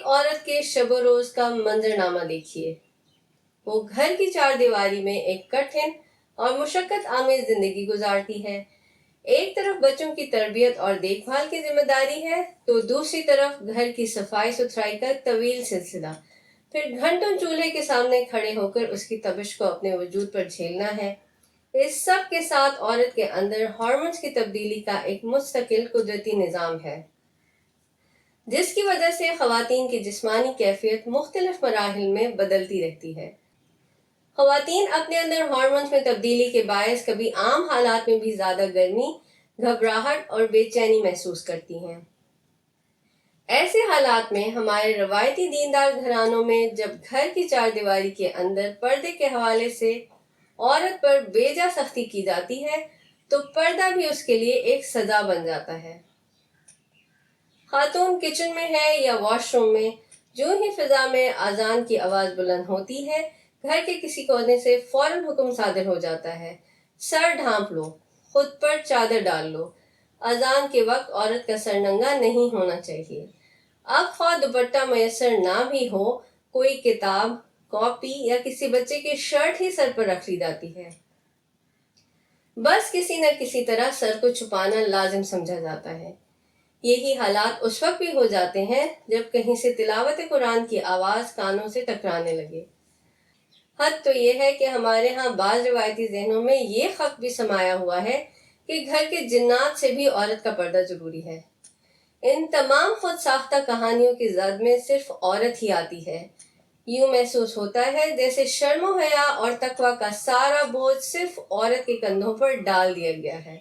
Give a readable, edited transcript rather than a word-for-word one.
عورت کے شب و روز کا منظرنامہ دیکھیے۔ وہ گھر کی چار دیواری میں ایک کٹھن اور مشقت آمیز زندگی گزارتی ہے۔ ایک طرف بچوں کی تربیت اور دیکھ بھال کی ذمہ داری ہے تو دوسری طرف گھر کی صفائی ستھرائی کا طویل سلسلہ، پھر گھنٹوں چولہے کے سامنے کھڑے ہو کر اس کی تپش کو اپنے وجود پر جھیلنا ہے۔ اس سب کے ساتھ عورت کے اندر ہارمونز کی تبدیلی کا ایک مستقل قدرتی نظام ہے، جس کی وجہ سے خواتین کی جسمانی کیفیت مختلف مراحل میں بدلتی رہتی ہے۔ خواتین اپنے اندر ہارمونز میں تبدیلی کے باعث کبھی عام حالات میں بھی زیادہ گرمی، گھبراہٹ اور بے چینی محسوس کرتی ہیں۔ ایسے حالات میں ہمارے روایتی دیندار گھرانوں میں جب گھر کی چار دیواری کے اندر پردے کے حوالے سے عورت پر بیجا سختی کی جاتی ہے تو پردہ بھی اس کے لیے ایک سزا بن جاتا ہے۔ خاتون کچن میں ہے یا واش روم میں، جو ہی فضا میں اذان کی آواز بلند ہوتی ہے، گھر کے کسی کونے سے فوراً حکم صادر ہو جاتا ہے، سر ڈھانپ لو، خود پر چادر ڈال لو۔ اذان کے وقت عورت کا سر ننگا نہیں ہونا چاہیے۔ اب خواہ دوپٹہ میسر نہ بھی ہو، کوئی کتاب، کاپی یا کسی بچے کی شرٹ ہی سر پر رکھ لی جاتی ہے۔ بس کسی نہ کسی طرح سر کو چھپانا لازم سمجھا جاتا ہے۔ یہی حالات اس وقت بھی ہو جاتے ہیں جب کہیں سے تلاوت قرآن کی آواز کانوں سے ٹکرانے لگے۔ حد تو یہ ہے کہ ہمارے ہاں بعض روایتی ذہنوں میں یہ خط بھی سمایا ہوا ہے کہ گھر کے جنات سے بھی عورت کا پردہ ضروری ہے۔ ان تمام خود ساختہ کہانیوں کی زد میں صرف عورت ہی آتی ہے۔ یوں محسوس ہوتا ہے جیسے شرم و حیا اور تقویٰ کا سارا بوجھ صرف عورت کے کندھوں پر ڈال دیا گیا ہے۔